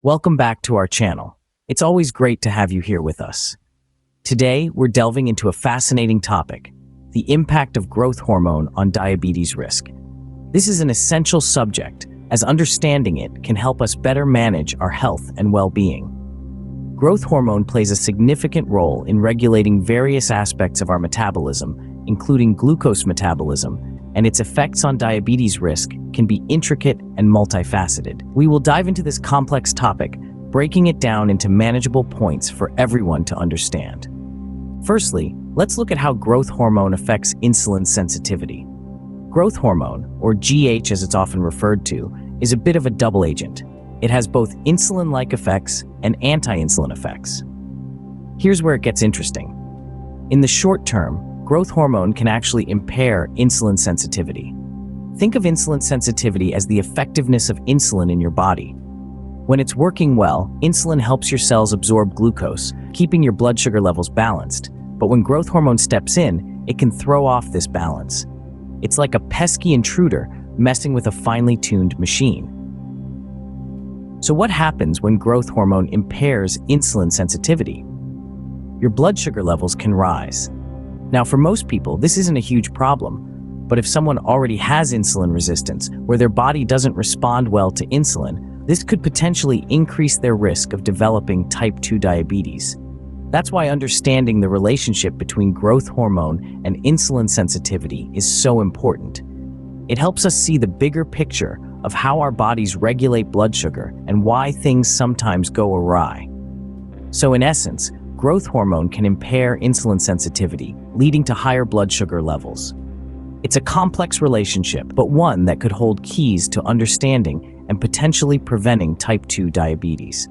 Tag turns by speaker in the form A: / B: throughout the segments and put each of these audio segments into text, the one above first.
A: Welcome back to our channel. It's always great to have you here with us. Today, we're delving into a fascinating topic, the impact of growth hormone on diabetes risk. This is an essential subject, as understanding it can help us better manage our health and well-being. Growth hormone plays a significant role in regulating various aspects of our metabolism, including glucose metabolism, and its effects on diabetes risk can be intricate and multifaceted. We will dive into this complex topic, breaking it down into manageable points for everyone to understand. Firstly, let's look at how growth hormone affects insulin sensitivity. Growth hormone, or GH as it's often referred to, is a bit of a double agent. It has both insulin-like effects and anti-insulin effects. Here's where it gets interesting. In the short term, growth hormone can actually impair insulin sensitivity. Think of insulin sensitivity as the effectiveness of insulin in your body. When it's working well, insulin helps your cells absorb glucose, keeping your blood sugar levels balanced. But when growth hormone steps in, it can throw off this balance. It's like a pesky intruder messing with a finely tuned machine. So what happens when growth hormone impairs insulin sensitivity? Your blood sugar levels can rise. Now, for most people, this isn't a huge problem, but if someone already has insulin resistance, where their body doesn't respond well to insulin, this could potentially increase their risk of developing type 2 diabetes. That's why understanding the relationship between growth hormone and insulin sensitivity is so important. It helps us see the bigger picture of how our bodies regulate blood sugar and why things sometimes go awry. So in essence, growth hormone can impair insulin sensitivity, leading to higher blood sugar levels. It's a complex relationship, but one that could hold keys to understanding and potentially preventing type 2 diabetes.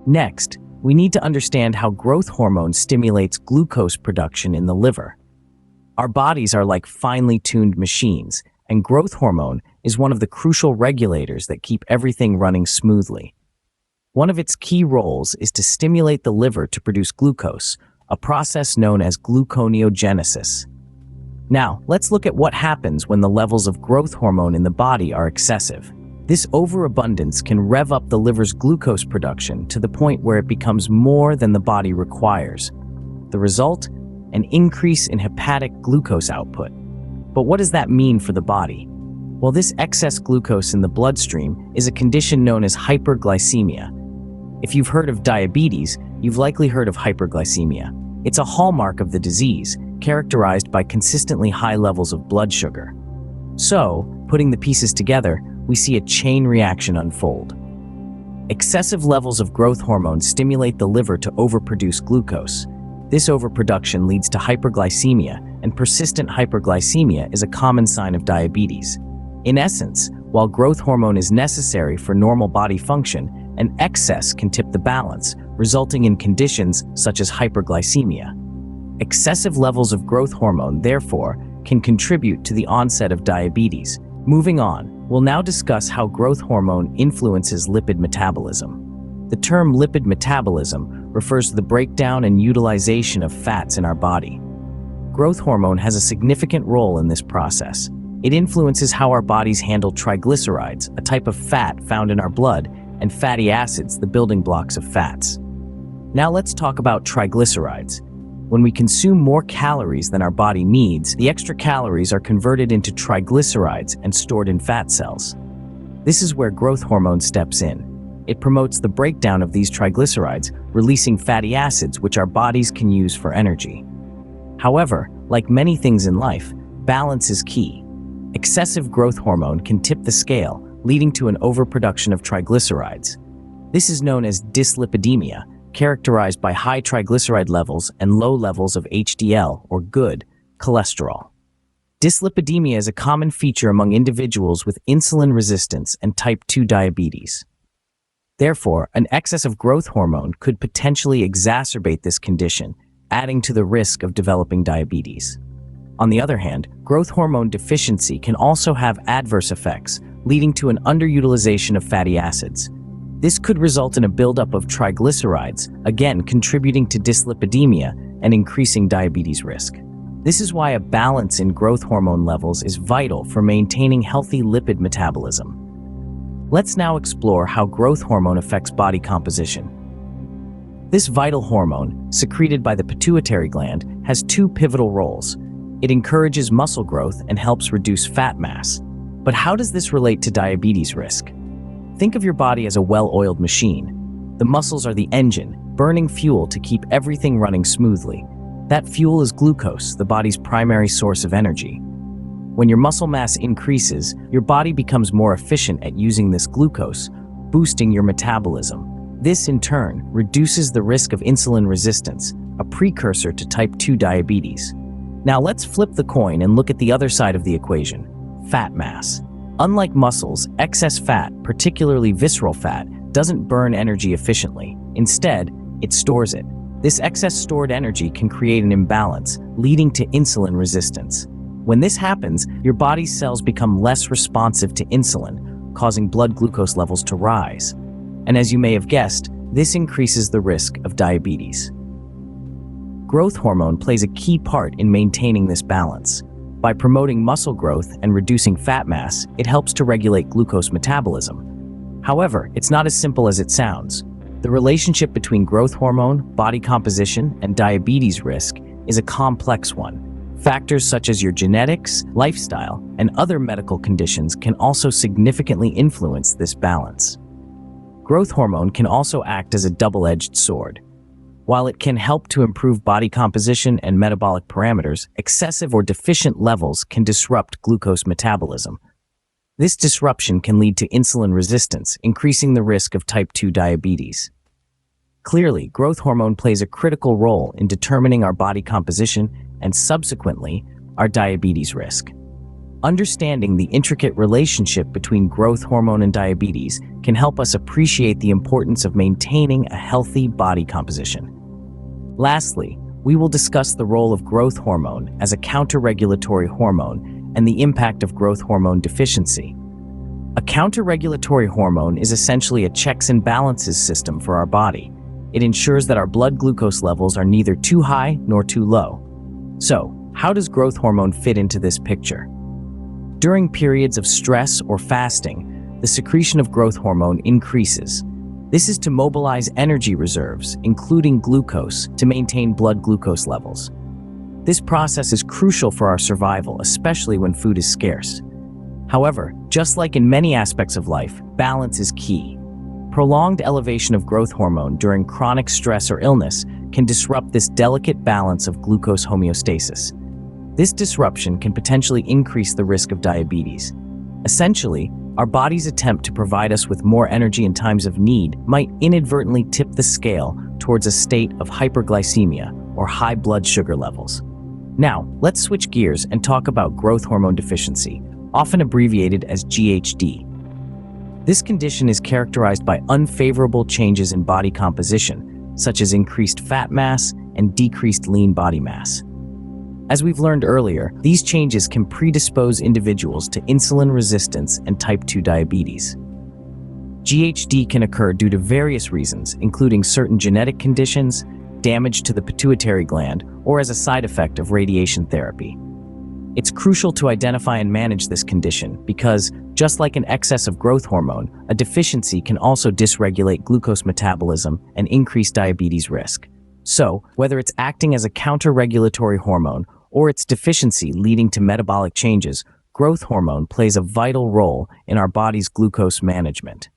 A: Next, we need to understand how growth hormone stimulates glucose production in the liver. Our bodies are like finely tuned machines, and growth hormone is one of the crucial regulators that keep everything running smoothly. One of its key roles is to stimulate the liver to produce glucose, a process known as gluconeogenesis. Now, let's look at what happens when the levels of growth hormone in the body are excessive. This overabundance can rev up the liver's glucose production to the point where it becomes more than the body requires. The result? An increase in hepatic glucose output. But what does that mean for the body? Well, this excess glucose in the bloodstream is a condition known as hyperglycemia. If you've heard of diabetes, you've likely heard of hyperglycemia. It's a hallmark of the disease, characterized by consistently high levels of blood sugar. So, putting the pieces together, we see a chain reaction unfold. Excessive levels of growth hormone stimulate the liver to overproduce glucose. This overproduction leads to hyperglycemia, and persistent hyperglycemia is a common sign of diabetes. In essence, while growth hormone is necessary for normal body function, an excess can tip the balance, resulting in conditions such as hyperglycemia. Excessive levels of growth hormone, therefore, can contribute to the onset of diabetes. Moving on, we'll now discuss how growth hormone influences lipid metabolism. The term lipid metabolism refers to the breakdown and utilization of fats in our body. Growth hormone has a significant role in this process. It influences how our bodies handle triglycerides, a type of fat found in our blood, and fatty acids, the building blocks of fats. Now let's talk about triglycerides. When we consume more calories than our body needs, the extra calories are converted into triglycerides and stored in fat cells. This is where growth hormone steps in. It promotes the breakdown of these triglycerides, releasing fatty acids which our bodies can use for energy. However, like many things in life, balance is key. Excessive growth hormone can tip the scale, leading to an overproduction of triglycerides. This is known as dyslipidemia, characterized by high triglyceride levels and low levels of HDL, or good, cholesterol. Dyslipidemia is a common feature among individuals with insulin resistance and type 2 diabetes. Therefore, an excess of growth hormone could potentially exacerbate this condition, adding to the risk of developing diabetes. On the other hand, growth hormone deficiency can also have adverse effects, leading to an underutilization of fatty acids. This could result in a buildup of triglycerides, again contributing to dyslipidemia and increasing diabetes risk. This is why a balance in growth hormone levels is vital for maintaining healthy lipid metabolism. Let's now explore how growth hormone affects body composition. This vital hormone, secreted by the pituitary gland, has two pivotal roles. It encourages muscle growth and helps reduce fat mass. But how does this relate to diabetes risk? Think of your body as a well-oiled machine. The muscles are the engine, burning fuel to keep everything running smoothly. That fuel is glucose, the body's primary source of energy. When your muscle mass increases, your body becomes more efficient at using this glucose, boosting your metabolism. This, in turn, reduces the risk of insulin resistance, a precursor to type 2 diabetes. Now let's flip the coin and look at the other side of the equation: fat mass. Unlike muscles, excess fat, particularly visceral fat, doesn't burn energy efficiently. Instead, it stores it. This excess stored energy can create an imbalance, leading to insulin resistance. When this happens, your body's cells become less responsive to insulin, causing blood glucose levels to rise. And as you may have guessed, this increases the risk of diabetes. Growth hormone plays a key part in maintaining this balance. By promoting muscle growth and reducing fat mass, it helps to regulate glucose metabolism. However, it's not as simple as it sounds. The relationship between growth hormone, body composition, and diabetes risk is a complex one. Factors such as your genetics, lifestyle, and other medical conditions can also significantly influence this balance. Growth hormone can also act as a double-edged sword. While it can help to improve body composition and metabolic parameters, excessive or deficient levels can disrupt glucose metabolism. This disruption can lead to insulin resistance, increasing the risk of type 2 diabetes. Clearly, growth hormone plays a critical role in determining our body composition and, subsequently, our diabetes risk. Understanding the intricate relationship between growth hormone and diabetes can help us appreciate the importance of maintaining a healthy body composition. Lastly, we will discuss the role of growth hormone as a counter-regulatory hormone and the impact of growth hormone deficiency. A counter-regulatory hormone is essentially a checks and balances system for our body. It ensures that our blood glucose levels are neither too high nor too low. So, how does growth hormone fit into this picture? During periods of stress or fasting, the secretion of growth hormone increases. This is to mobilize energy reserves, including glucose, to maintain blood glucose levels. This process is crucial for our survival, especially when food is scarce. However, just like in many aspects of life, balance is key. Prolonged elevation of growth hormone during chronic stress or illness can disrupt this delicate balance of glucose homeostasis. This disruption can potentially increase the risk of diabetes. Essentially, our body's attempt to provide us with more energy in times of need might inadvertently tip the scale towards a state of hyperglycemia or high blood sugar levels. Now, let's switch gears and talk about growth hormone deficiency, often abbreviated as GHD. This condition is characterized by unfavorable changes in body composition, such as increased fat mass and decreased lean body mass. As we've learned earlier, these changes can predispose individuals to insulin resistance and type 2 diabetes. GHD can occur due to various reasons, including certain genetic conditions, damage to the pituitary gland, or as a side effect of radiation therapy. It's crucial to identify and manage this condition because, just like an excess of growth hormone, a deficiency can also dysregulate glucose metabolism and increase diabetes risk. So, whether it's acting as a counter-regulatory hormone or its deficiency leading to metabolic changes, growth hormone plays a vital role in our body's glucose management.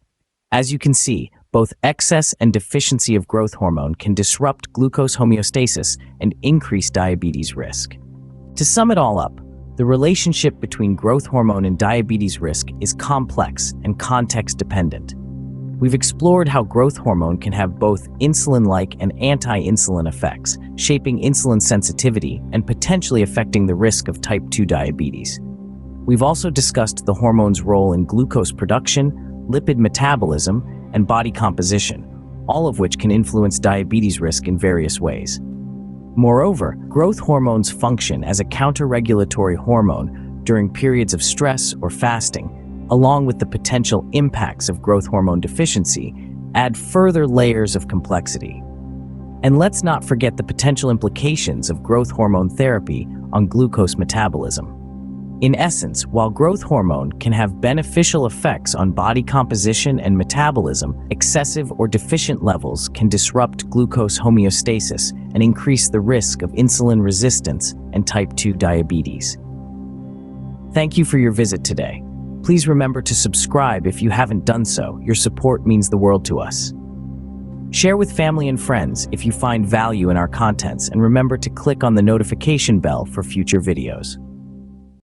A: As you can see, both excess and deficiency of growth hormone can disrupt glucose homeostasis and increase diabetes risk. To sum it all up, the relationship between growth hormone and diabetes risk is complex and context-dependent. We've explored how growth hormone can have both insulin-like and anti-insulin effects, shaping insulin sensitivity and potentially affecting the risk of type 2 diabetes. We've also discussed the hormone's role in glucose production, lipid metabolism, and body composition, all of which can influence diabetes risk in various ways. Moreover, growth hormones function as a counter-regulatory hormone during periods of stress or fasting, along with the potential impacts of growth hormone deficiency, add further layers of complexity. And let's not forget the potential implications of growth hormone therapy on glucose metabolism. In essence, while growth hormone can have beneficial effects on body composition and metabolism, excessive or deficient levels can disrupt glucose homeostasis and increase the risk of insulin resistance and type 2 diabetes. Thank you for your visit today. Please remember to subscribe if you haven't done so. Your support means the world to us. Share with family and friends if you find value in our contents, and remember to click on the notification bell for future videos.